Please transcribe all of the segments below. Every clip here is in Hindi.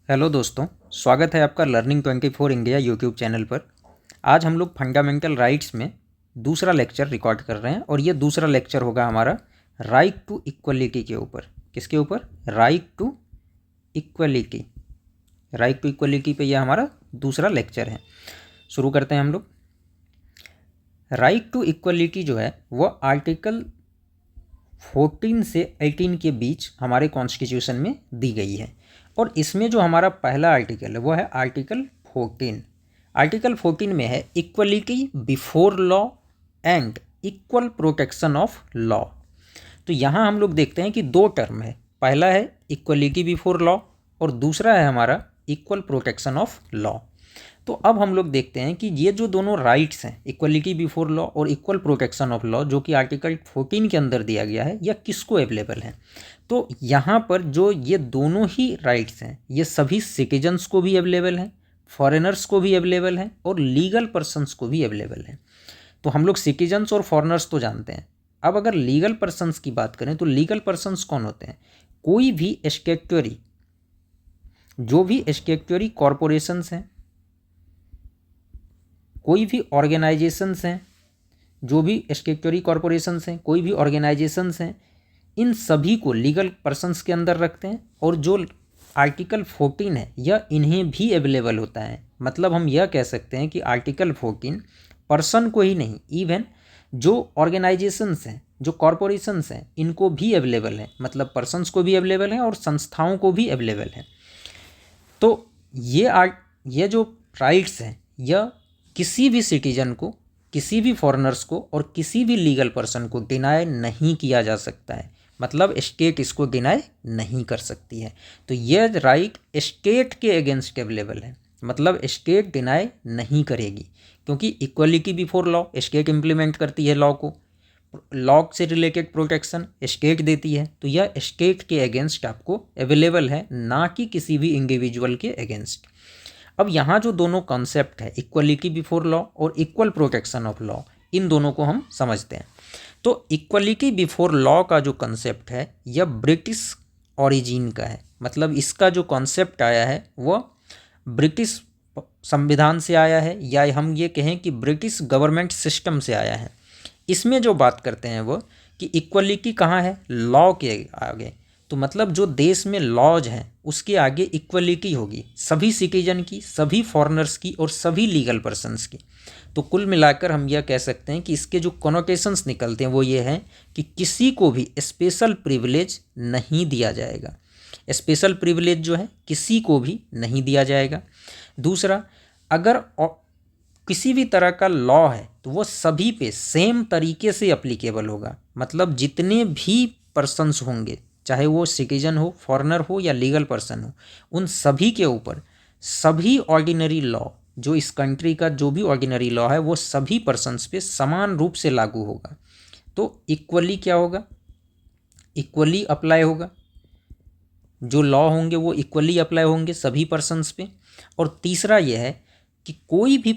हेलो दोस्तों, स्वागत है आपका लर्निंग 24 इंडिया यूट्यूब चैनल पर। आज हम लोग फंडामेंटल राइट्स में दूसरा लेक्चर रिकॉर्ड कर रहे हैं और ये दूसरा लेक्चर होगा हमारा राइट टू इक्वलिटी के ऊपर। किसके ऊपर? Right to equality. Right to equality पे यह हमारा दूसरा लेक्चर है। शुरू करते हैं हम लोग। राइट टू इक्वलिटी जो है वह आर्टिकल 14 से 18 के बीच हमारे कॉन्स्टिट्यूशन में दी गई है और इसमें जो हमारा पहला आर्टिकल है वो है आर्टिकल 14। आर्टिकल 14 में है equality before law and equal protection of law. तो यहाँ हम लोग देखते हैं कि दो टर्म है, पहला है इक्वलिटी बिफोर लॉ और दूसरा है हमारा इक्वल प्रोटेक्शन ऑफ लॉ। तो अब हम लोग देखते हैं कि ये जो दोनों राइट्स हैं, इक्वलिटी बिफोर लॉ और इक्वल प्रोटेक्शन ऑफ लॉ, जो कि आर्टिकल 14 के अंदर दिया गया है, यह किसको अवेलेबल है। तो यहाँ पर जो ये दोनों ही राइट्स हैं ये सभी सिटीजन्स को भी अवेलेबल हैं, फॉरेनर्स को भी अवेलेबल हैं और लीगल पर्सनस को भी अवेलेबल हैं। तो हम लोग सिटीजन्स और फॉरेनर्स तो जानते हैं। अब अगर लीगल पर्सनस की बात करें तो लीगल पर्सनस कौन होते हैं? कोई भी स्टैट्यूटरी, जो भी स्टैट्यूटरी कॉरपोरेशंस हैं, कोई भी ऑर्गेनाइजेशंस हैं, जो भी स्टैट्यूटरी कॉरपोरेशंस हैं, कोई भी ऑर्गेनाइजेशंस हैं, इन सभी को लीगल पर्सनस के अंदर रखते हैं। और जो आर्टिकल 14 है यह इन्हें भी अवेलेबल होता है। मतलब हम यह कह सकते हैं कि आर्टिकल 14 पर्सन को ही नहीं, इवन जो ऑर्गेनाइजेशंस हैं, जो कॉरपोरेशंस हैं, इनको भी अवेलेबल है। मतलब पर्सनस को भी अवेलेबल है और संस्थाओं को भी अवेलेबल है। तो ये जो राइट्स हैं यह किसी भी सिटीजन को, किसी भी फॉरेनर्स को और किसी भी लीगल पर्सन को डिनाई नहीं किया जा सकता है। मतलब स्टेट इसको डिनाई नहीं कर सकती है। तो यह राइट स्टेट के अगेंस्ट अवेलेबल है। मतलब स्टेट डिनाई नहीं करेगी, क्योंकि equality before law state implement करती है, लॉ को, लॉ से रिलेटेड प्रोटेक्शन स्टेट देती है। तो यह स्टेट के अगेंस्ट आपको अवेलेबल है, ना कि किसी भी इंडिविजुअल के अगेंस्ट। अब यहाँ जो दोनों कॉन्सेप्ट है, इक्वलिटी बिफोर लॉ और इक्वल प्रोटेक्शन ऑफ लॉ, इन दोनों को हम समझते हैं। तो इक्वलिटी बिफोर लॉ का जो कॉन्सेप्ट है यह ब्रिटिश ओरिजिन का है। मतलब इसका जो कॉन्सेप्ट आया है वह ब्रिटिश संविधान से आया है, या हम ये कहें कि ब्रिटिश गवर्नमेंट सिस्टम से आया है। इसमें जो बात करते हैं वो कि इक्वलिटी कहाँ है? लॉ के आगे। तो मतलब जो देश में लॉज हैं उसके आगे इक्वलिटी होगी, सभी सिटीजन की, सभी फॉरेनर्स की और सभी लीगल पर्सन्स की। तो कुल मिलाकर हम यह कह सकते हैं कि इसके जो कॉनोटेशंस निकलते हैं वो ये हैं कि किसी को भी स्पेशल प्रिविलेज नहीं दिया जाएगा। स्पेशल प्रिविलेज जो है किसी को भी नहीं दिया जाएगा। दूसरा, अगर किसी भी तरह का लॉ है तो वो सभी पे सेम तरीके से अप्लीकेबल होगा। मतलब जितने भी पर्सन्स होंगे, चाहे वो सिटीजन हो, फॉरेनर हो या लीगल पर्सन हो, उन सभी के ऊपर सभी ऑर्डिनरी लॉ, जो इस कंट्री का जो भी ऑर्डिनरी लॉ है वो सभी पर्सन्स पे समान रूप से लागू होगा। तो इक्वली क्या होगा? इक्वली अप्लाई होगा। जो लॉ होंगे वो इक्वली अप्लाई होंगे सभी पर्सन्स पे। और तीसरा यह है कि कोई भी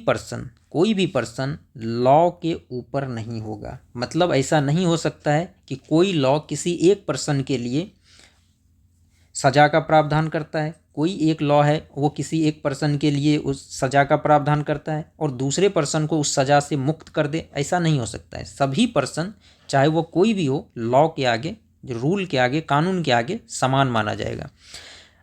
पर्सन लॉ के ऊपर नहीं होगा। मतलब ऐसा नहीं हो सकता है कि कोई लॉ किसी एक पर्सन के लिए सज़ा का प्रावधान करता है, कोई एक लॉ है वो किसी एक पर्सन के लिए उस सज़ा का प्रावधान करता है और दूसरे पर्सन को उस सज़ा से मुक्त कर दे। ऐसा नहीं हो सकता है। सभी पर्सन, चाहे वो कोई भी हो, लॉ के आगे, जो रूल के आगे, कानून के आगे समान माना जाएगा।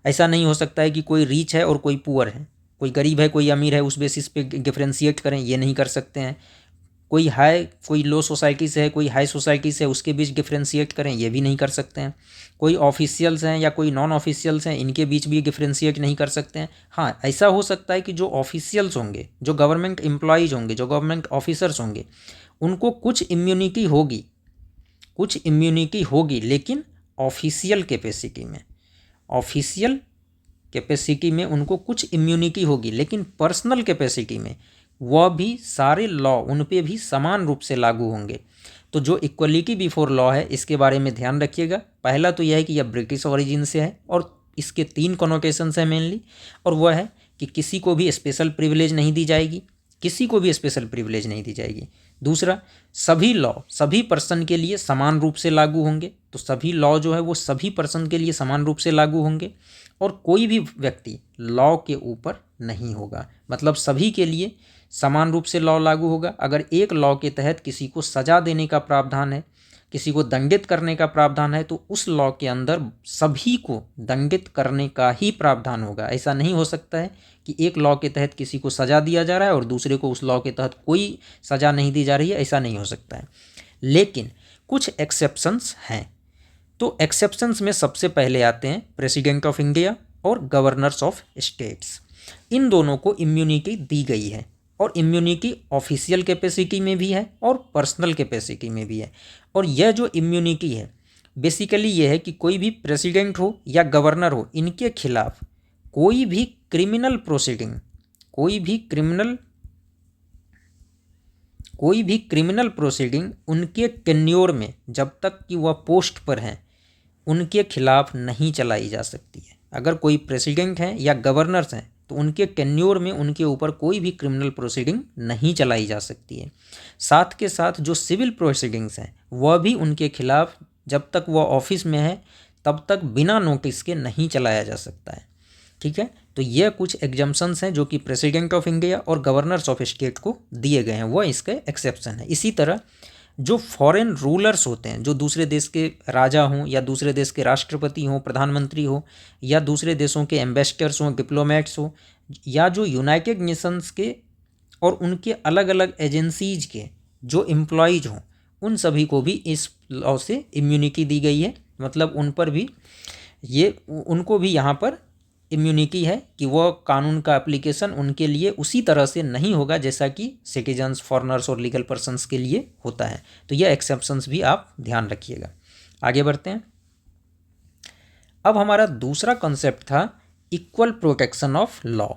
ऐसा नहीं हो सकता है कि कोई रिच है और कोई पुअर है, कोई गरीब है कोई अमीर है, उस बेसिस पे डिफ्रेंशिएट करें, ये नहीं कर सकते हैं। कोई हाई, कोई लो सोसाइटी से है, कोई हाई सोसाइटी से है, उसके बीच डिफ्रेंशिएट करें, ये भी नहीं कर सकते हैं। कोई ऑफिशियल्स हैं या कोई नॉन ऑफिशियल्स हैं, इनके बीच भी डिफ्रेंशिएट नहीं कर सकते हैं। हाँ, ऐसा हो सकता है कि जो ऑफिशियल्स होंगे, जो गवर्नमेंट एम्प्लॉयज़ होंगे, जो गवर्नमेंट ऑफिसर्स होंगे, उनको कुछ इम्यूनिटी होगी, लेकिन ऑफिशियल कैपेसिटी में उनको कुछ इम्यूनिटी होगी, लेकिन पर्सनल कैपेसिटी में वह भी सारे लॉ उन पे भी समान रूप से लागू होंगे। तो जो इक्वलिटी बिफोर लॉ है इसके बारे में ध्यान रखिएगा। पहला तो यह है कि यह ब्रिटिश ओरिजिन से है और इसके 3 कॉनोटेशंस हैं मेनली, और वह है कि किसी को भी स्पेशल प्रिविलेज नहीं दी जाएगी, दूसरा, सभी लॉ सभी पर्सन के लिए समान रूप से लागू होंगे। तो सभी लॉ जो है वो सभी पर्सन के लिए समान रूप से लागू होंगे। और कोई भी व्यक्ति लॉ के ऊपर नहीं होगा। मतलब सभी के लिए समान रूप से लॉ लागू होगा। अगर एक लॉ के तहत किसी को सजा देने का प्रावधान है, किसी को दंडित करने का प्रावधान है, तो उस लॉ के अंदर सभी को दंडित करने का ही प्रावधान होगा। ऐसा नहीं हो सकता है कि एक लॉ के तहत किसी को सजा दिया जा रहा है और दूसरे को उस लॉ के तहत कोई सजा नहीं दी जा रही है, ऐसा नहीं हो सकता है। लेकिन कुछ एक्सेप्शंस हैं। तो एक्सेप्शंस में सबसे पहले आते हैं प्रेसिडेंट ऑफ इंडिया और गवर्नर्स ऑफ स्टेट्स। इन दोनों को इम्यूनिटी दी गई है और इम्यूनिटी ऑफिशियल कैपेसिटी में भी है और पर्सनल कैपेसिटी में भी है। और यह जो इम्यूनिटी है बेसिकली यह है कि कोई भी प्रेसिडेंट हो या गवर्नर हो, इनके खिलाफ कोई भी क्रिमिनल प्रोसीडिंग, कोई भी क्रिमिनल प्रोसीडिंग उनके टेन्योर में, जब तक कि वह पोस्ट पर हैं, उनके खिलाफ नहीं चलाई जा सकती है। अगर कोई प्रेसिडेंट हैं या गवर्नर्स हैं तो उनके टेन्योर में उनके ऊपर कोई भी क्रिमिनल प्रोसीडिंग नहीं चलाई जा सकती है। साथ के साथ जो सिविल प्रोसीडिंग्स हैं वह भी उनके खिलाफ जब तक वह ऑफिस में है तब तक बिना नोटिस के नहीं चलाया जा सकता है। ठीक है, तो यह कुछ एग्जम्पशंस हैं जो कि प्रेसिडेंट ऑफ इंडिया और गवर्नर्स ऑफ स्टेट को दिए गए हैं, वह इसके एक्सेप्शन है। इसी तरह जो फॉरेन रूलर्स होते हैं, जो दूसरे देश के राजा हों या दूसरे देश के राष्ट्रपति हों, प्रधानमंत्री हो, या दूसरे देशों के एम्बेसडर्स हों, डिप्लोमेट्स हो, या जो यूनाइटेड नेशंस के और उनके अलग अलग एजेंसीज के जो एम्प्लॉयज़ हों, उन सभी को भी इस लॉ से इम्यूनिटी दी गई है। मतलब उन पर भी उनको भी यहाँ पर इम्यूनिटी है कि वह कानून का एप्लीकेशन उनके लिए उसी तरह से नहीं होगा जैसा कि सिटीजन्स, फॉरेनर्स और लीगल पर्सन्स के लिए होता है। तो यह एक्सेप्शंस भी आप ध्यान रखिएगा। आगे बढ़ते हैं। अब हमारा दूसरा कॉन्सेप्ट था इक्वल प्रोटेक्शन ऑफ लॉ।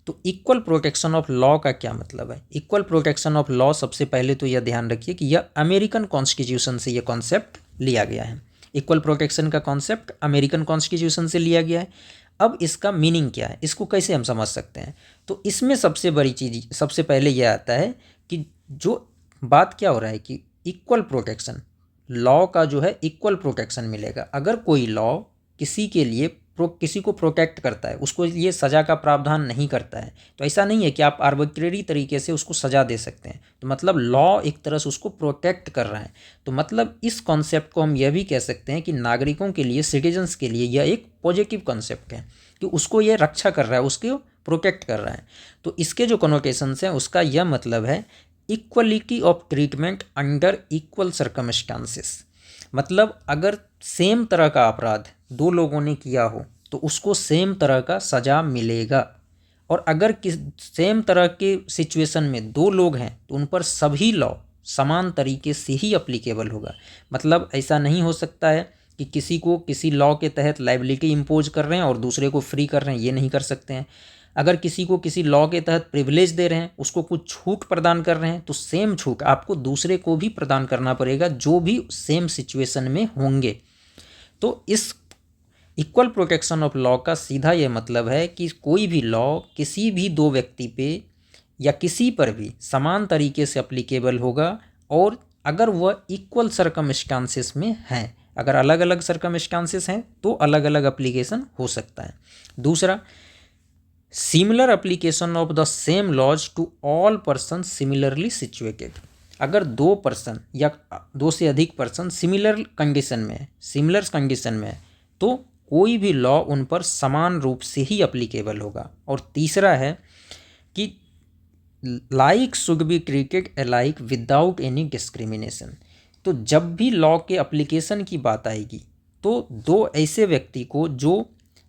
तो इक्वल प्रोटेक्शन ऑफ लॉ का क्या मतलब है? इक्वल प्रोटेक्शन ऑफ लॉ, सबसे पहले तो यह ध्यान रखिए कि यह अमेरिकन कॉन्स्टिट्यूशन से यह कॉन्सेप्ट लिया गया है। इक्वल प्रोटेक्शन का कॉन्सेप्ट अमेरिकन कॉन्स्टिट्यूशन से लिया गया है। अब इसका मीनिंग क्या है, इसको कैसे हम समझ सकते हैं? तो इसमें सबसे बड़ी चीज़, सबसे पहले यह आता है कि जो बात क्या हो रहा है कि इक्वल प्रोटेक्शन, लॉ का जो है इक्वल प्रोटेक्शन मिलेगा। अगर कोई लॉ किसी के लिए किसी को प्रोटेक्ट करता है, उसको ये सज़ा का प्रावधान नहीं करता है, तो ऐसा नहीं है कि आप आर्बिट्रेरी तरीके से उसको सज़ा दे सकते हैं। तो मतलब लॉ एक तरह से उसको प्रोटेक्ट कर रहा है। तो मतलब इस कॉन्सेप्ट को हम यह भी कह सकते हैं कि नागरिकों के लिए, सिटीजन्स के लिए यह एक पॉजिटिव कॉन्सेप्ट है कि उसको ये रक्षा कर रहा है, उसको प्रोटेक्ट कर रहा है। तो इसके जो कनोटेशंस हैं उसका यह मतलब है equality of treatment under equal circumstances. मतलब अगर सेम तरह का अपराध दो लोगों ने किया हो तो उसको सेम तरह का सज़ा मिलेगा। और अगर सेम तरह के सिचुएशन में दो लोग हैं तो उन पर सभी लॉ समान तरीके से ही अप्लीकेबल होगा। मतलब ऐसा नहीं हो सकता है कि किसी को किसी लॉ के तहत लाइबिलिटी इम्पोज कर रहे हैं और दूसरे को फ्री कर रहे हैं, ये नहीं कर सकते हैं। अगर किसी को किसी लॉ के तहत प्रिविलेज दे रहे हैं, उसको कुछ छूट प्रदान कर रहे हैं, तो सेम छूट आपको दूसरे को भी प्रदान करना पड़ेगा जो भी सेम सिचुएशन में होंगे। तो इस इक्वल प्रोटेक्शन ऑफ लॉ का सीधा ये मतलब है कि कोई भी लॉ किसी भी दो व्यक्ति पे या किसी पर भी समान तरीके से अप्लीकेबल होगा, और अगर वह इक्वल सर्कमस्टांसेस में हैं। अगर अलग अलग सर्कमस्टांसेस हैं तो अलग अलग एप्लीकेशन हो सकता है। दूसरा, similar application of the same laws to all person similarly situated. अगर दो पर्सन या दो से अधिक पर्सन सिमिलर कंडीशन में है तो कोई भी लॉ उन पर समान रूप से ही अप्लीकेबल होगा। और तीसरा है कि like should be treated alike without any discrimination. तो जब भी लॉ के एप्लीकेशन की बात आएगी तो दो ऐसे व्यक्ति को जो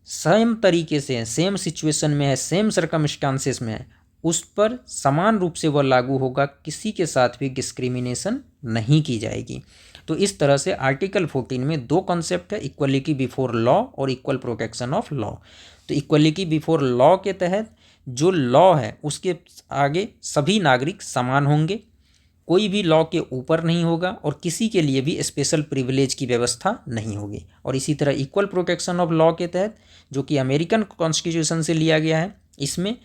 सेम तरीके से हैं, सेम सिचुएशन में है, सेम सर्कमस्टांसेस में है, उस पर समान रूप से वह लागू होगा, किसी के साथ भी डिस्क्रिमिनेशन नहीं की जाएगी। तो इस तरह से आर्टिकल 14 में दो कॉन्सेप्ट है, इक्वलिटी बिफोर लॉ और इक्वल प्रोटेक्शन ऑफ लॉ। तो इक्वलिटी बिफोर लॉ के तहत जो लॉ है उसके आगे सभी नागरिक समान होंगे, कोई भी लॉ के ऊपर नहीं होगा और किसी के लिए भी स्पेशल प्रिविलेज की व्यवस्था नहीं होगी। और इसी तरह इक्वल प्रोटेक्शन ऑफ लॉ के तहत जो कि अमेरिकन कॉन्स्टिट्यूशन से लिया गया है, इसमें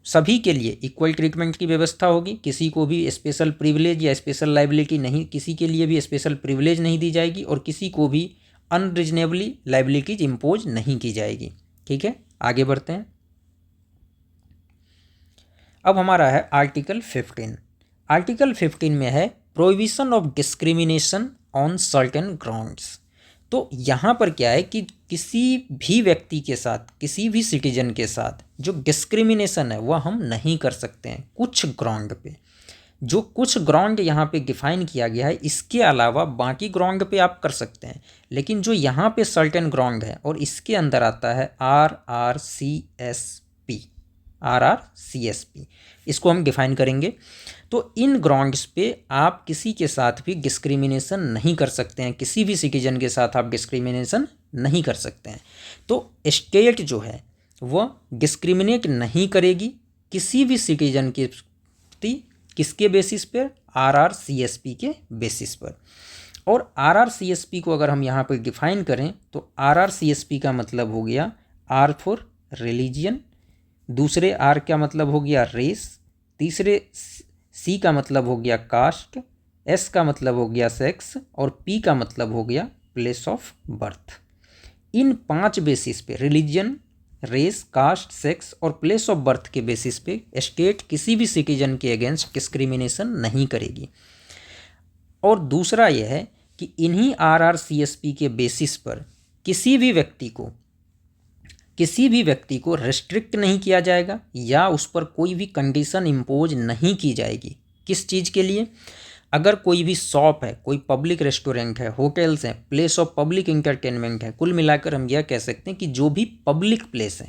सभी के लिए इक्वल ट्रीटमेंट की व्यवस्था होगी, किसी को भी स्पेशल प्रिविलेज या स्पेशल लाइबिलिटी नहीं, किसी के लिए भी स्पेशल प्रिविलेज नहीं दी जाएगी और किसी को भी अनरिजनेबली लाइबिलिटीज इम्पोज नहीं की जाएगी। ठीक है, आगे बढ़ते हैं। अब हमारा है आर्टिकल 15। आर्टिकल 15 में है prohibition of discrimination on certain grounds. तो यहाँ पर क्या है कि किसी भी व्यक्ति के साथ, किसी भी सिटीजन के साथ जो डिस्क्रिमिनेशन है वह हम नहीं कर सकते हैं कुछ ग्राउंड पे। जो कुछ ग्राउंड यहाँ पे डिफाइन किया गया है, इसके अलावा बाकी ग्राउंड पे आप कर सकते हैं, लेकिन जो यहाँ पे सर्टेन ग्राउंड है और इसके अंदर आता है RRCSP, RRCSP, इसको हम डिफाइन करेंगे। तो इन ग्राउंड्स पे आप किसी के साथ भी डिस्क्रिमिनेशन नहीं कर सकते हैं, किसी भी सिटीजन के साथ आप डिस्क्रिमिनेशन नहीं कर सकते हैं। तो स्टेट जो है वह डिस्क्रिमिनेट नहीं करेगी किसी भी सिटीजन के प्रति, किसके बेसिस पर? RRCSP के बेसिस पर। और RRCSP को अगर हम यहाँ पर डिफाइन करें तो RRCSP का मतलब हो गया R फॉर रिलीजियन, दूसरे R का मतलब हो गया रेस, तीसरे C का मतलब हो गया कास्ट, S का मतलब हो गया सेक्स और P का मतलब हो गया place of birth. In 5 basis पे, रिलीजन, रेस, कास्ट, सेक्स और प्लेस ऑफ बर्थ के बेसिस पे स्टेट किसी भी सिटीजन के अगेंस्ट डिस्क्रिमिनेशन नहीं करेगी। और दूसरा यह है कि इन्हीं RRCSP के बेसिस पर किसी भी व्यक्ति को रेस्ट्रिक्ट नहीं किया जाएगा या उस पर कोई भी कंडीशन इम्पोज नहीं की जाएगी। किस चीज़ के लिए? अगर कोई भी शॉप है, कोई पब्लिक रेस्टोरेंट है, होटल्स हैं, प्लेस ऑफ पब्लिक इंटरटेनमेंट है, कुल मिलाकर हम यह कह सकते हैं कि जो भी पब्लिक प्लेस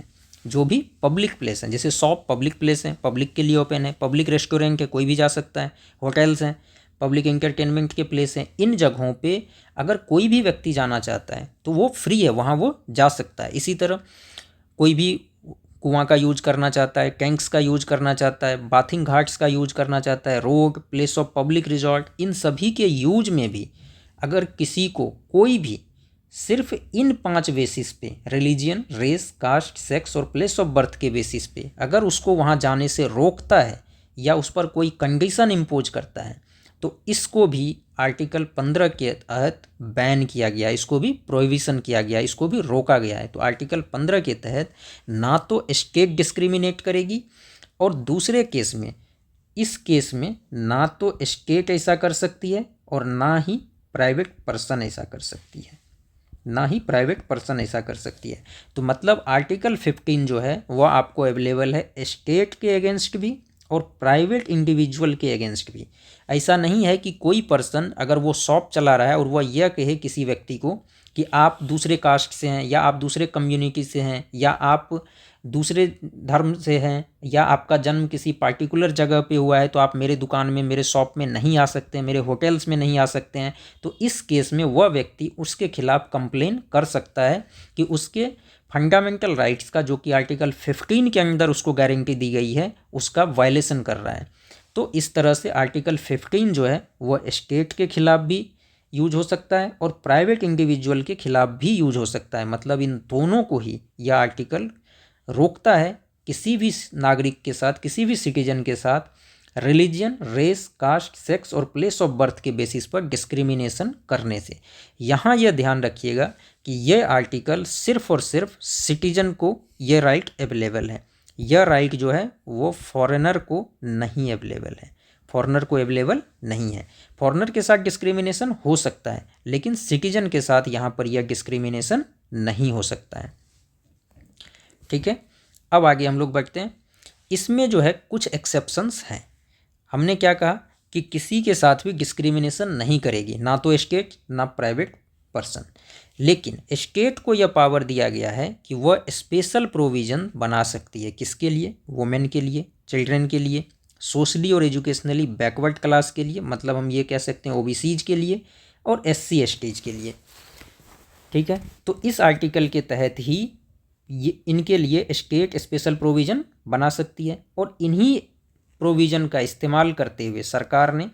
हैं, जैसे शॉप पब्लिक प्लेस है, पब्लिक के लिए ओपन है, पब्लिक रेस्टोरेंट है, कोई भी जा सकता है, होटल्स हैं, पब्लिक इंटरटेनमेंट के प्लेस हैं, इन जगहों पे अगर कोई भी व्यक्ति जाना चाहता है तो वो फ्री है, वहाँ वो जा सकता है। इसी तरह कोई भी कुआं का यूज करना चाहता है, टैंक्स का यूज करना चाहता है, बाथिंग घाट्स का यूज करना चाहता है, road, place of public resort, इन सभी के यूज में भी अगर किसी को कोई भी सिर्फ इन 5 बेसिस पे, रिलीजियन, रेस, कास्ट, सेक्स और प्लेस ऑफ बर्थ के बेसिस पे अगर उसको वहाँ जाने से रोकता है या उस पर कोई कंडीशन इम्पोज करता है तो इसको भी आर्टिकल 15 के तहत बैन किया गया, इसको भी प्रोहिबिशन किया गया, इसको भी रोका गया है। तो आर्टिकल 15 के तहत ना तो स्टेट डिस्क्रिमिनेट करेगी और दूसरे केस में, इस केस में ना तो स्टेट ऐसा कर सकती है और ना ही प्राइवेट पर्सन ऐसा कर सकती है, तो मतलब आर्टिकल 15 जो है वह आपको अवेलेबल है स्टेट के अगेंस्ट भी और प्राइवेट इंडिविजुअल के अगेंस्ट भी। ऐसा नहीं है कि कोई पर्सन अगर वो शॉप चला रहा है और वह यह कहे किसी व्यक्ति को कि आप दूसरे कास्ट से हैं या आप दूसरे कम्युनिटी से हैं या आप दूसरे धर्म से हैं या आपका जन्म किसी पार्टिकुलर जगह पे हुआ है तो आप मेरे दुकान में, मेरे शॉप में नहीं आ सकते, मेरे होटल्स में नहीं आ सकते हैं, तो इस केस में वह व्यक्ति उसके खिलाफ कंप्लेन कर सकता है कि उसके फंडामेंटल राइट्स का, जो कि आर्टिकल 15 के अंदर उसको गारंटी दी गई है, उसका वायलेशन कर रहा है। तो इस तरह से आर्टिकल 15 जो है वह स्टेट के खिलाफ भी यूज हो सकता है और प्राइवेट इंडिविजुअल के खिलाफ भी यूज हो सकता है। मतलब इन दोनों को ही यह आर्टिकल रोकता है किसी भी नागरिक के साथ, किसी भी सिटीजन के साथ रिलीजियन, रेस, कास्ट, सेक्स और प्लेस ऑफ बर्थ के बेसिस पर डिस्क्रिमिनेशन करने से। यहाँ यह ध्यान रखिएगा कि यह आर्टिकल सिर्फ और सिर्फ सिटीजन को यह राइट अवेलेबल है, यह राइट जो है वो फॉरेनर को नहीं अवेलेबल है, फॉरेनर को अवेलेबल नहीं है। फॉरेनर के साथ डिस्क्रिमिनेशन हो सकता है लेकिन सिटीजन के साथ यहाँ पर यह डिस्क्रिमिनेशन नहीं हो सकता है। ठीक है, अब आगे हम लोग बढ़ते हैं। इसमें जो है कुछ एक्सेप्शंस हैं। हमने क्या कहा कि किसी के साथ भी डिस्क्रिमिनेशन नहीं करेगी, ना तो स्टेट ना प्राइवेट पर्सन, लेकिन स्टेट को यह पावर दिया गया है कि वह स्पेशल प्रोविज़न बना सकती है। किसके लिए? वुमेन के लिए, चिल्ड्रन के लिए, सोशली और एजुकेशनली बैकवर्ड क्लास के लिए, मतलब हम ये कह सकते हैं ओबीसीज के लिए और SC STs के लिए। ठीक है, तो इस आर्टिकल के तहत ही ये इनके लिए स्टेट स्पेशल प्रोविज़न बना सकती है और इन्हीं प्रोविज़न का इस्तेमाल करते हुए सरकार ने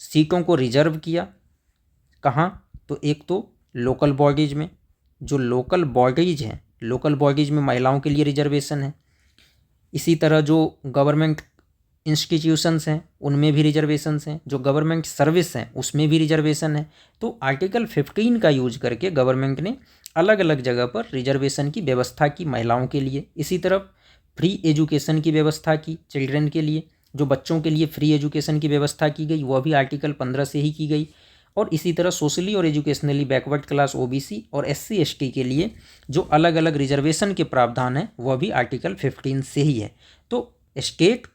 सीटों को रिजर्व किया। कहाँ? तो एक तो लोकल बॉडीज़ में, जो लोकल बॉडीज़ हैं, लोकल बॉडीज़ में महिलाओं के लिए रिजर्वेशन है। इसी तरह जो गवर्नमेंट इंस्टीट्यूशंस हैं उनमें भी रिजर्वेशंस हैं, जो गवर्नमेंट सर्विस हैं उसमें भी रिजर्वेशन है। तो आर्टिकल 15 का यूज करके गवर्नमेंट ने अलग अलग जगह पर रिजर्वेशन की व्यवस्था की महिलाओं के लिए। इसी तरह फ्री एजुकेशन की व्यवस्था की चिल्ड्रन के लिए, जो बच्चों के लिए फ्री एजुकेशन की व्यवस्था की गई वह भी आर्टिकल 15 से ही की गई। और इसी तरह सोशली और एजुकेशनली बैकवर्ड क्लास ओबीसी और एससी एसटी के लिए जो अलग अलग रिजर्वेशन के प्रावधान हैं वह भी आर्टिकल 15 से ही है। तो स्टेट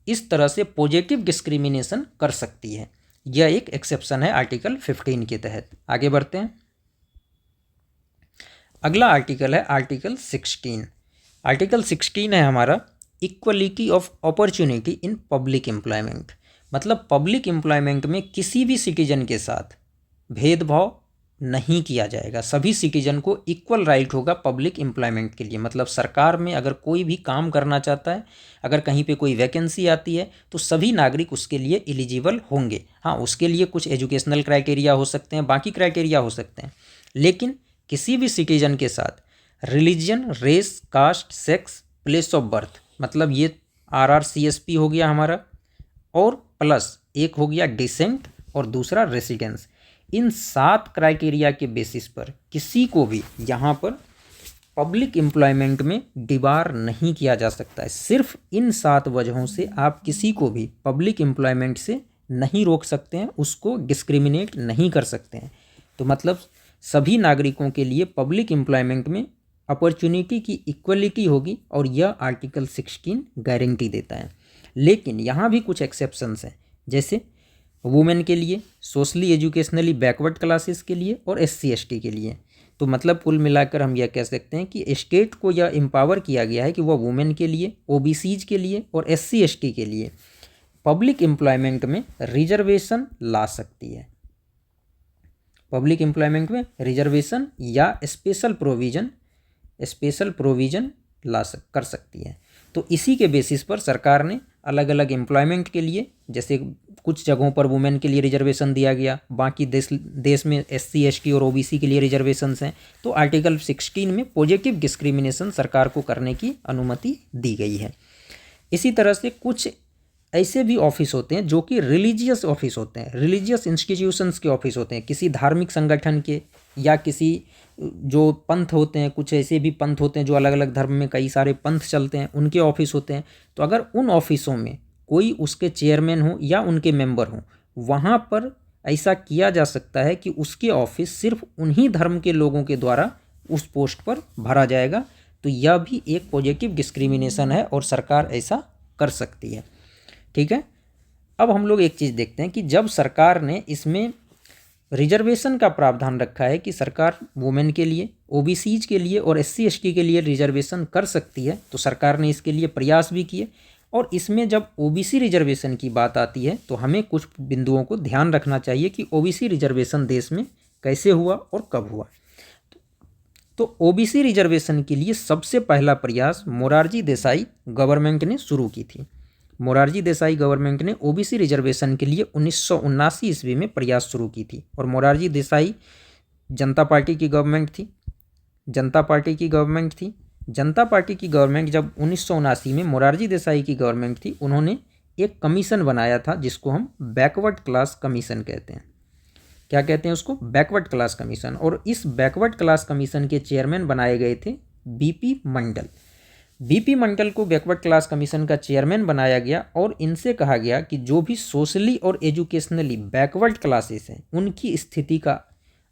इस तरह से पॉजिटिव डिस्क्रिमिनेशन कर सकती है, यह एक एक्सेप्शन है आर्टिकल 15 के तहत। आगे बढ़ते हैं। अगला आर्टिकल है आर्टिकल 16। आर्टिकल 16 है हमारा equality of opportunity in public employment. मतलब पब्लिक एम्प्लॉयमेंट में किसी भी सिटीजन के साथ भेदभाव नहीं किया जाएगा, सभी सिटीजन को इक्वल राइट होगा पब्लिक एम्प्लॉयमेंट के लिए। मतलब सरकार में अगर कोई भी काम करना चाहता है, अगर कहीं पे कोई वैकेंसी आती है तो सभी नागरिक उसके लिए एलिजिबल होंगे। हाँ, उसके लिए कुछ एजुकेशनल क्राइटेरिया हो सकते हैं, बाकी क्राइटेरिया हो सकते हैं, लेकिन किसी भी सिटीजन के साथ religion, race, caste, sex, place of birth, मतलब ये RRCSP हो गया हमारा, और प्लस एक हो गया डिसेंट और दूसरा रेसिडेंस, इन 7 क्राइटेरिया के बेसिस पर किसी को भी यहाँ पर पब्लिक एम्प्लॉयमेंट में डिबार नहीं किया जा सकता है। सिर्फ इन 7 वजहों से आप किसी को भी पब्लिक एम्प्लॉयमेंट से नहीं रोक सकते हैं, उसको डिस्क्रिमिनेट नहीं कर सकते हैं। तो मतलब सभी नागरिकों के लिए पब्लिक एम्प्लॉयमेंट में अपॉर्चुनिटी की इक्वलिटी होगी और यह आर्टिकल 16 गारंटी देता है। लेकिन यहाँ भी कुछ एक्सेप्शंस हैं, जैसे वुमेन के लिए, सोशली एजुकेशनली बैकवर्ड क्लासेस के लिए और SC ST के लिए। तो मतलब कुल मिलाकर हम यह कह सकते हैं कि स्टेट को यह एम्पावर किया गया है कि वह वुमेन के लिए, OBCs के लिए और SC ST के लिए पब्लिक एम्प्लॉयमेंट में रिजर्वेशन ला सकती है। पब्लिक एम्प्लॉयमेंट में रिजर्वेशन या स्पेशल प्रोविज़न कर सकती है। तो इसी के बेसिस पर सरकार ने अलग अलग एम्प्लॉयमेंट के लिए, जैसे कुछ जगहों पर वुमेन के लिए रिजर्वेशन दिया गया, बाकी देश में SC ST और OBC के लिए रिजर्वेशंस हैं। तो आर्टिकल 16 में पॉजिटिव डिस्क्रिमिनेशन सरकार को करने की अनुमति दी गई है। इसी तरह से कुछ ऐसे भी ऑफिस होते हैं जो कि रिलीजियस ऑफिस होते हैं, रिलीजियस इंस्टीट्यूशंस के ऑफिस होते हैं, किसी धार्मिक संगठन के या किसी जो पंथ होते हैं, कुछ ऐसे भी पंथ होते हैं जो अलग अलग धर्म में कई सारे पंथ चलते हैं, उनके ऑफिस होते हैं। तो अगर उन ऑफिसों में कोई उसके चेयरमैन हो या उनके मेंबर हो, वहाँ पर ऐसा किया जा सकता है कि उसके ऑफिस सिर्फ उन्हीं धर्म के लोगों के द्वारा उस पोस्ट पर भरा जाएगा। तो यह भी एक पॉजिटिव डिस्क्रिमिनेशन है और सरकार ऐसा कर सकती है। ठीक है। अब हम लोग एक चीज़ देखते हैं कि जब सरकार ने इसमें रिजर्वेशन का प्रावधान रखा है कि सरकार वुमेन के लिए, OBCs के लिए और SC ST के लिए रिजर्वेशन कर सकती है, तो सरकार ने इसके लिए प्रयास भी किए। और इसमें जब OBC रिजर्वेशन की बात आती है तो हमें कुछ बिंदुओं को ध्यान रखना चाहिए कि OBC रिजर्वेशन देश में कैसे हुआ और कब हुआ। तो OBC रिजर्वेशन के लिए सबसे पहला प्रयास मोरारजी देसाई गवर्नमेंट ने शुरू की थी। मोरारजी देसाई गवर्नमेंट ने OBC रिजर्वेशन के लिए 1979 ईस्वी में प्रयास शुरू की थी। और मोरारजी देसाई जनता पार्टी की गवर्नमेंट थी। जनता पार्टी की गवर्नमेंट जब 1979 में मोरारजी देसाई की गवर्नमेंट थी, उन्होंने एक कमीशन बनाया था जिसको हम बैकवर्ड क्लास कमीशन कहते हैं। क्या कहते हैं उसको? Backward class commission. और इस बैकवर्ड क्लास कमीशन के चेयरमैन बनाए गए थे BP मंडल। BP मंडल को बैकवर्ड क्लास कमीशन का चेयरमैन बनाया गया और इनसे कहा गया कि जो भी सोशली और एजुकेशनली बैकवर्ड क्लासेस हैं उनकी स्थिति का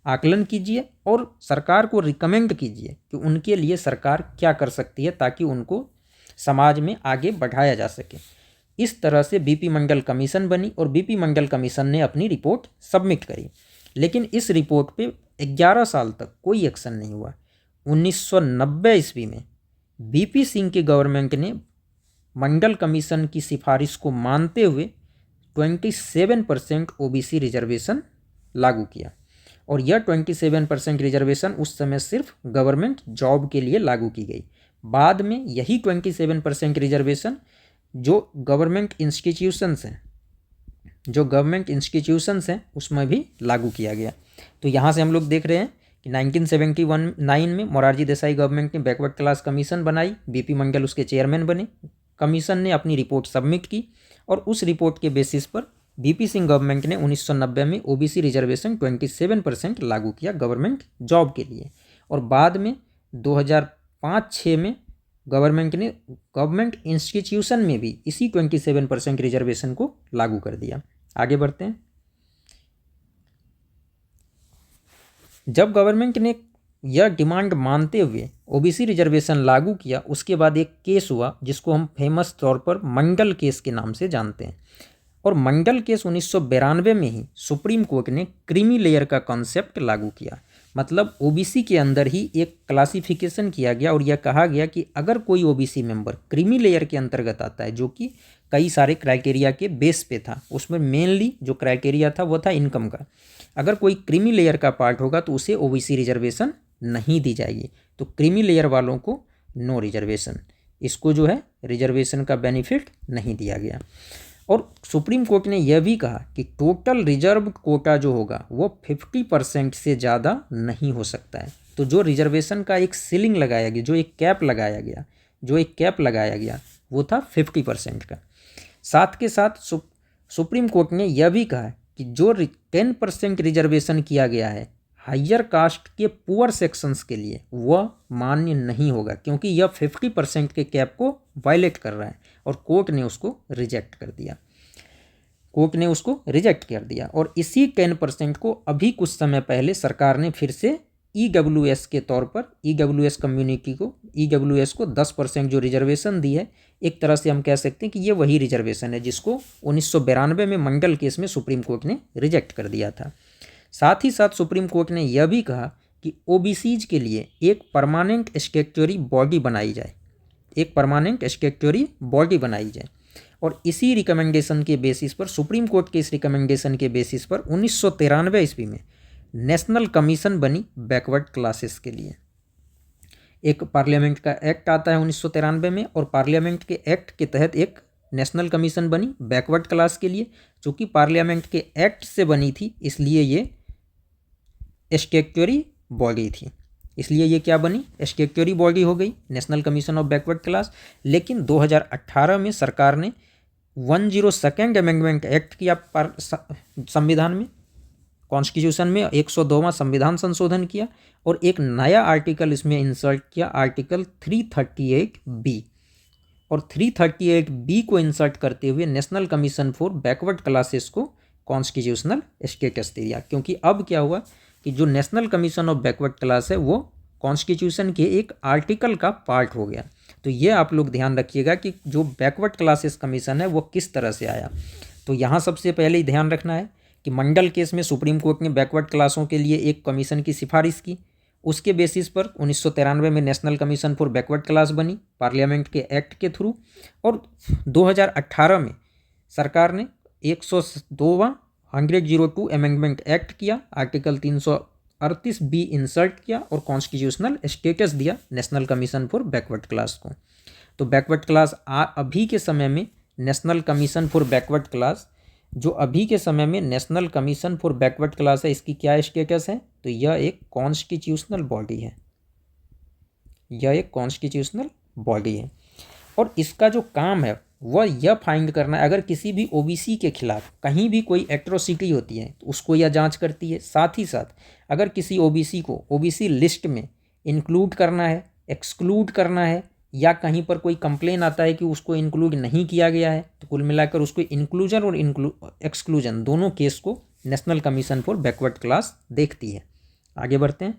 आकलन कीजिए और सरकार को रिकमेंड कीजिए कि उनके लिए सरकार क्या कर सकती है ताकि उनको समाज में आगे बढ़ाया जा सके। इस तरह से BP मंडल कमीशन बनी और BP मंडल कमीशन ने अपनी रिपोर्ट सबमिट करी। लेकिन इस रिपोर्ट पे 11 साल तक कोई एक्शन नहीं हुआ। 1990 ईस्वी में BP सिंह की गवर्नमेंट ने मंडल कमीशन की सिफारिश को मानते हुए 27% OBC रिजर्वेशन लागू किया। और यह 27% रिजर्वेशन उस समय सिर्फ गवर्नमेंट जॉब के लिए लागू की गई। बाद में यही 27% रिजर्वेशन जो गवर्नमेंट इंस्टीट्यूशंस हैं उसमें भी लागू किया गया। तो यहाँ से हम लोग देख रहे हैं कि 1979 में मोरारजी देसाई गवर्नमेंट ने बैकवर्ड क्लास कमीशन बनाई, BP मंडल उसके चेयरमैन बने। कमीशन ने अपनी रिपोर्ट सबमिट की और उस रिपोर्ट के बेसिस पर BP सिंह गवर्नमेंट ने 1990 में OBC रिजर्वेशन 27% लागू किया गवर्नमेंट जॉब के लिए। और बाद में 2005-06 में गवर्नमेंट इंस्टीट्यूशन में भी इसी 27% रिजर्वेशन को लागू कर दिया। आगे बढ़ते हैं। जब गवर्नमेंट ने यह डिमांड मानते हुए ओबीसी रिजर्वेशन लागू किया, उसके बाद एक केस हुआ जिसको हम फेमस तौर पर मंडल केस के नाम से जानते हैं। और मंडल केस 1992 में ही सुप्रीम कोर्ट ने क्रीमी लेयर का कॉन्सेप्ट लागू किया। मतलब ओबीसी के अंदर ही एक क्लासिफिकेशन किया गया और यह कहा गया कि अगर कोई ओबीसी मेंबर क्रीमी लेयर के अंतर्गत आता है, जो कि कई सारे क्राइटेरिया के बेस पे था, उसमें मेनली जो क्राइटेरिया था वो था इनकम का। अगर कोई क्रीमी लेयर का पार्ट होगा तो उसे ओबीसी रिजर्वेशन नहीं दी जाएगी। तो क्रीमी लेयर वालों को नो रिजर्वेशन, इसको जो है रिजर्वेशन का बेनिफिट नहीं दिया गया। और सुप्रीम कोर्ट ने यह भी कहा कि टोटल रिजर्व कोटा जो होगा वो 50% से ज़्यादा नहीं हो सकता है। तो जो रिजर्वेशन का एक सीलिंग लगाया गया, जो एक कैप लगाया गया वो था 50% का। साथ के साथ सुप्रीम कोर्ट ने यह भी कहा कि जो 10% रिजर्वेशन किया गया है हायर कास्ट के पुअर सेक्शंस के लिए, वह मान्य नहीं होगा, क्योंकि यह 50% के कैप को वायलेट कर रहा है। और कोर्ट ने उसको रिजेक्ट कर दिया। और इसी 10% को अभी कुछ समय पहले सरकार ने फिर से EWS के तौर पर EWS कम्युनिटी को EWS को 10% जो रिजर्वेशन दी है, एक तरह से हम कह सकते हैं कि ये वही रिजर्वेशन है जिसको 1992 में मंडल केस में सुप्रीम कोर्ट ने रिजेक्ट कर दिया था। साथ ही साथ सुप्रीम कोर्ट ने यह भी कहा कि ओबीसीज के लिए एक परमानेंट स्टैट्यूटरी बॉडी बनाई जाए। और इसी रिकमेंडेशन के बेसिस पर, सुप्रीम कोर्ट के इस रिकमेंडेशन के बेसिस पर 1993 ईस्वी में नेशनल कमीशन बनी बैकवर्ड क्लासेस के लिए। एक पार्लियामेंट का एक्ट आता है 1993 में, और पार्लियामेंट के एक्ट के तहत एक नेशनल कमीशन बनी बैकवर्ड क्लास के लिए। चूँकि पार्लियामेंट के एक्ट से बनी थी, इसलिए ये स्टैट्यूटरी बॉडी थी, इसलिए ये क्या बनी, स्टैट्यूटरी बॉडी हो गई, national commission of backward class. लेकिन 2018 में सरकार ने 102nd अमेंडमेंट एक्ट किया संविधान में, कॉन्स्टिट्यूशन में 102वां संविधान संशोधन किया और एक नया आर्टिकल इसमें इंसर्ट किया, आर्टिकल 338B। और 338B को इंसर्ट करते हुए national commission for backward classes को कॉन्स्टिट्यूशनल स्टेटस दिया। क्योंकि अब क्या हुआ कि जो national commission of backward class है वो कॉन्स्टिट्यूशन के एक आर्टिकल का पार्ट हो गया। तो ये आप लोग ध्यान रखिएगा कि जो बैकवर्ड क्लासेस कमीशन है वो किस तरह से आया। तो यहाँ सबसे पहले ही ध्यान रखना है कि मंडल केस में सुप्रीम कोर्ट ने बैकवर्ड क्लासों के लिए एक कमीशन की सिफारिश की। उसके बेसिस पर 1993 में national commission for backward class बनी पार्लियामेंट के एक्ट के थ्रू। और 2018 में सरकार ने 102वां 102 अमेंडमेंट एक्ट किया, आर्टिकल 338B इंसर्ट किया और कॉन्स्टिट्यूशनल स्टेटस दिया national commission for backward class को। तो बैकवर्ड क्लास अभी के समय में national commission for backward class, जो अभी के समय में national commission for backward class है, इसकी क्या स्टेटस है, तो यह एक कॉन्स्टिट्यूशनल बॉडी है। और इसका जो काम है वह यह फाइंड करना है, अगर किसी भी ओबीसी के खिलाफ कहीं भी कोई एट्रोसिटी होती है तो उसको यह जांच करती है। साथ ही साथ अगर किसी ओबीसी को ओबीसी लिस्ट में इंक्लूड करना है, एक्सक्लूड करना है, या कहीं पर कोई कंप्लेन आता है कि उसको इंक्लूड नहीं किया गया है, तो कुल मिलाकर उसको इंक्लूजन और एक्सक्लूजन दोनों केस को national commission for backward class देखती है। आगे बढ़ते हैं।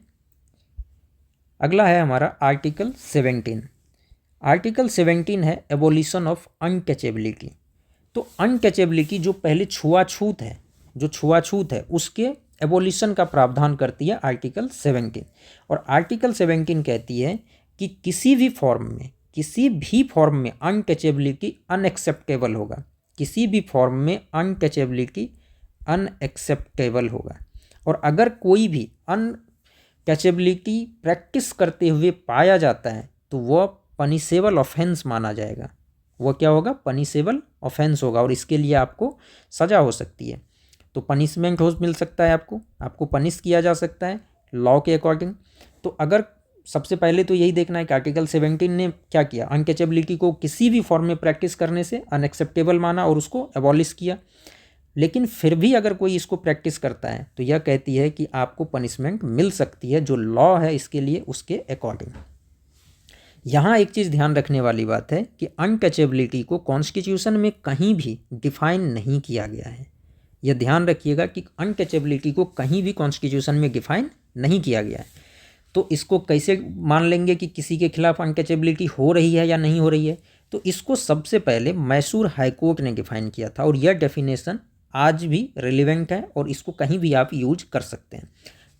अगला है हमारा आर्टिकल 17। आर्टिकल 17 है एबोलिशन ऑफ अनटचेबिलिटी। तो अनटचेबिलिटी जो पहले छुआछूत है उसके एबोलिशन का प्रावधान करती है आर्टिकल 17। और आर्टिकल 17 कहती है कि किसी भी फॉर्म में अनटचेबिलिटी अनएक्सेप्टेबल होगा। और अगर कोई भी अनटचेबिलिटी प्रैक्टिस करते हुए पाया जाता है तो वह पनिशेबल ऑफेंस माना जाएगा। वह क्या होगा, पनिशेबल ऑफेंस होगा, और इसके लिए आपको सज़ा हो सकती है। तो पनिशमेंट हो मिल सकता है, आपको पनिश किया जा सकता है लॉ के अकॉर्डिंग। तो अगर सबसे पहले तो यही देखना है कि आर्टिकल 17 ने क्या किया, अनटचेबिलिटी को किसी भी फॉर्म में प्रैक्टिस करने से अनएक्सेप्टेबल माना और उसको एबॉलिश किया। लेकिन फिर भी अगर कोई इसको प्रैक्टिस करता है तो यह कहती है कि आपको पनिशमेंट मिल सकती है, जो लॉ है इसके लिए उसके अकॉर्डिंग। यहाँ एक चीज़ ध्यान रखने वाली बात है कि अनटचेबिलिटी को कॉन्स्टिट्यूशन में कहीं भी डिफाइन नहीं किया गया है। यह ध्यान रखिएगा कि अनटचेबिलिटी को कहीं भी कॉन्स्टिट्यूशन में डिफाइन नहीं किया गया है। तो इसको कैसे मान लेंगे कि किसी के खिलाफ अनटचेबिलिटी हो रही है या नहीं हो रही है? तो इसको सबसे पहले मैसूर हाईकोर्ट ने डिफाइन किया था और यह डेफिनेशन आज भी रिलेवेंट है और इसको कहीं भी आप यूज कर सकते हैं।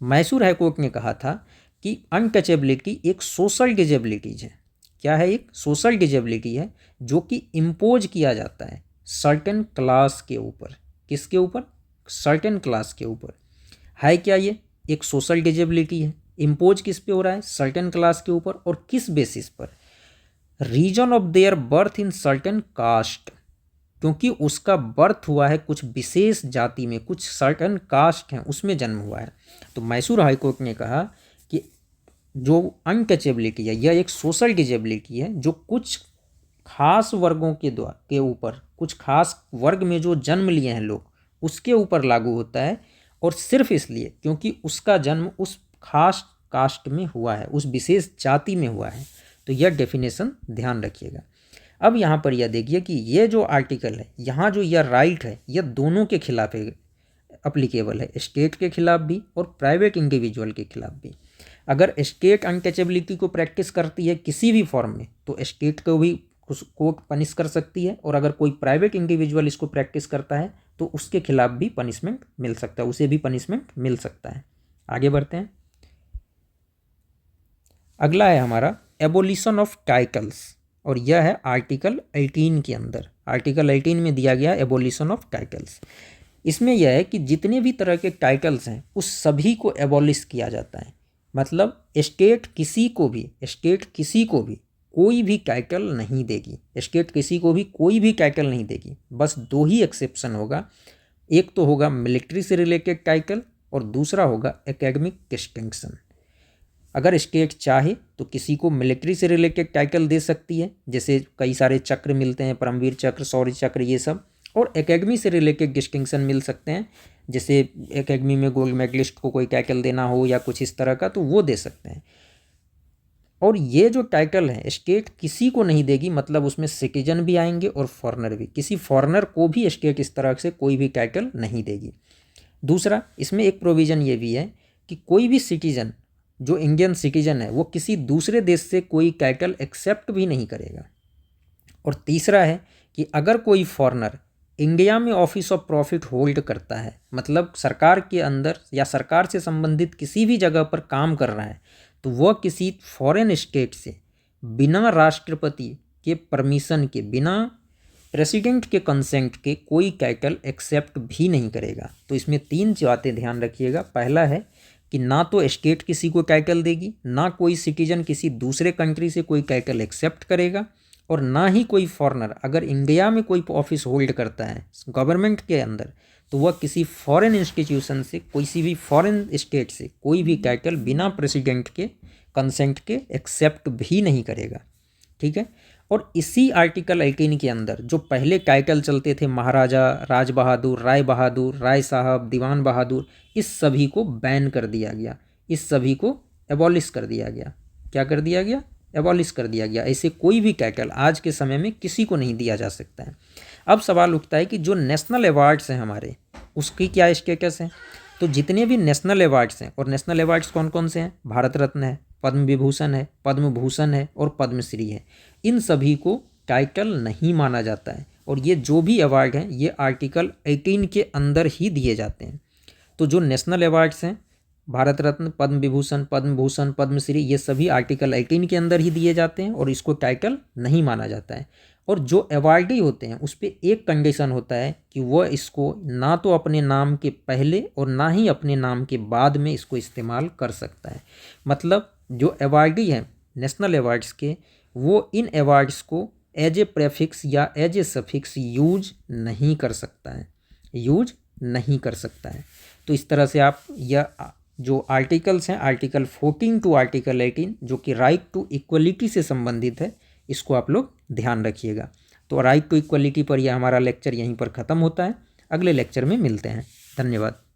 मैसूर हाईकोर्ट ने कहा था कि अनटचेबिलिटी एक सोशल डिजेबिलिटीज है। क्या है? एक सोशल डिजेबिलिटी है जो कि इम्पोज किया जाता है सर्टेन क्लास के ऊपर। किसके ऊपर? सर्टेन क्लास के ऊपर। है क्या ये? एक सोशल डिजेबिलिटी है। इम्पोज किस पे हो रहा है? सर्टेन क्लास के ऊपर। और किस बेसिस पर? Reason of their birth in certain caste, क्योंकि उसका बर्थ हुआ है कुछ विशेष जाति में, कुछ सर्टेन कास्ट हैं उसमें जन्म हुआ है। तो मैसूर हाईकोर्ट ने कहा कि जो अनटचेबिलिटी है यह एक सोशल डिजेबिलिटी है जो कुछ खास वर्गों के ऊपर, कुछ खास वर्ग में जो जन्म लिए हैं लोग, उसके ऊपर लागू होता है, और सिर्फ इसलिए क्योंकि उसका जन्म उस खास कास्ट में हुआ है, उस विशेष जाति में हुआ है। तो यह डेफिनेशन ध्यान रखिएगा। अब यहाँ पर यह देखिए कि ये जो आर्टिकल है, यहाँ जो यह राइट है, यह दोनों के खिलाफ अप्लीकेबल है, स्टेट के खिलाफ भी और प्राइवेट इंडिविजुअल के खिलाफ भी। अगर स्टेट अनटचेबिलिटी को प्रैक्टिस करती है किसी भी फॉर्म में तो स्टेट को भी कोर्ट पनिश कर सकती है, और अगर कोई प्राइवेट इंडिविजुअल इसको प्रैक्टिस करता है तो उसके खिलाफ भी पनिशमेंट मिल सकता है, उसे भी पनिशमेंट मिल सकता है। आगे बढ़ते हैं। अगला है हमारा एबोलिशन ऑफ टाइटल्स, और यह है आर्टिकल 18 के अंदर। आर्टिकल 18 में दिया गया एबोलिशन ऑफ टाइटल्स। इसमें यह है कि जितने भी तरह के टाइटल्स हैं उस सभी को एबॉलिश किया जाता है। मतलब स्टेट किसी को भी कोई भी टाइटल नहीं देगी। स्टेट किसी को भी कोई भी टाइटल नहीं देगी। बस दो ही एक्सेप्शन होगा, एक तो होगा मिलिट्री से रिलेटेड टाइटल और दूसरा होगा एकेडमिक डिस्टिंक्शन। अगर स्टेट चाहे तो किसी को मिलिट्री से रिलेटेड टाइटल दे सकती है, जैसे कई सारे चक्र मिलते हैं, परमवीर चक्र, शौर्य चक्र, ये सब। और एकेडमी से रिलेटेड डिस्टिंक्शन मिल सकते हैं, जैसे एकेडमी में गोल्ड मेडलिस्ट को कोई टाइटल देना हो या कुछ इस तरह का, तो वो दे सकते हैं। और ये जो टाइटल है स्टेट किसी को नहीं देगी, मतलब उसमें सिटीजन भी आएंगे और फॉरेनर भी। किसी फॉरेनर को भी स्टेट इस तरह से कोई भी टाइटल नहीं देगी। दूसरा, इसमें एक प्रोविज़न ये भी है कि कोई भी सिटीजन जो इंडियन सिटीजन है वो किसी दूसरे देश से कोई टाइटल एक्सेप्ट भी नहीं करेगा। और तीसरा है कि अगर कोई फॉरेनर इंडिया में ऑफिस ऑफ प्रॉफिट होल्ड करता है, मतलब सरकार के अंदर या सरकार से संबंधित किसी भी जगह पर काम कर रहा है, तो वह किसी फॉरेन स्टेट से बिना राष्ट्रपति के परमिशन के, बिना प्रेसिडेंट के कंसेंट के कोई टाइटल एक्सेप्ट भी नहीं करेगा। तो इसमें 3 बातें ध्यान रखिएगा। पहला है कि ना तो स्टेट किसी को टाइटल देगी, ना कोई सिटीजन किसी दूसरे कंट्री से कोई टाइटल एक्सेप्ट करेगा, और ना ही कोई फॉरेनर अगर इंडिया में कोई ऑफिस होल्ड करता है गवर्नमेंट के अंदर, तो वह किसी फॉरेन इंस्टीट्यूशन से, किसी भी फॉरेन स्टेट से कोई भी टाइटल बिना प्रेसिडेंट के कंसेंट के एक्सेप्ट भी नहीं करेगा। ठीक है। और इसी आर्टिकल 18 के अंदर जो पहले टाइटल चलते थे, महाराजा, राज बहादुर, राय बहादुर, राय साहब, दीवान बहादुर, इस सभी को बैन कर दिया गया, इस सभी को एबॉलिश कर दिया गया। क्या कर दिया गया? एबॉलिश कर दिया गया। ऐसे कोई भी टाइटल आज के समय में किसी को नहीं दिया जा सकता है। अब सवाल उठता है कि जो नेशनल अवार्ड्स हैं हमारे, उसकी क्या स्टेटस है? तो जितने भी नेशनल अवार्ड्स हैं, और नेशनल अवार्ड्स कौन कौन से हैं? भारत रत्न है, पद्म विभूषण है, पद्म भूषण है और पद्मश्री है। इन सभी को टाइटल नहीं माना जाता है, और ये जो भी अवार्ड हैं ये आर्टिकल 18 के अंदर ही दिए जाते हैं। तो जो नेशनल अवार्ड्स हैं, भारत रत्न, पद्म विभूषण, पद्म भूषण, पद्मश्री, ये सभी आर्टिकल 18 के अंदर ही दिए जाते हैं और इसको टाइटल नहीं माना जाता है। और जो अवार्डी होते हैं उस पर एक कंडीशन होता है कि वह इसको ना तो अपने नाम के पहले और ना ही अपने नाम के बाद में इसको इस्तेमाल कर सकता है। मतलब जो अवार्डी हैं नेशनल अवार्ड्स के, वो इन अवार्ड्स को एज ए प्रेफिक्स या एज ए सफिक्स यूज नहीं कर सकता है, यूज नहीं कर सकता है। तो इस तरह से आप यह जो आर्टिकल्स हैं, आर्टिकल 14 टू आर्टिकल 18, जो कि राइट टू इक्वलिटी से संबंधित है, इसको आप लोग ध्यान रखिएगा। तो राइट टू इक्वलिटी पर यह हमारा लेक्चर यहीं पर ख़त्म होता है। अगले लेक्चर में मिलते हैं। धन्यवाद।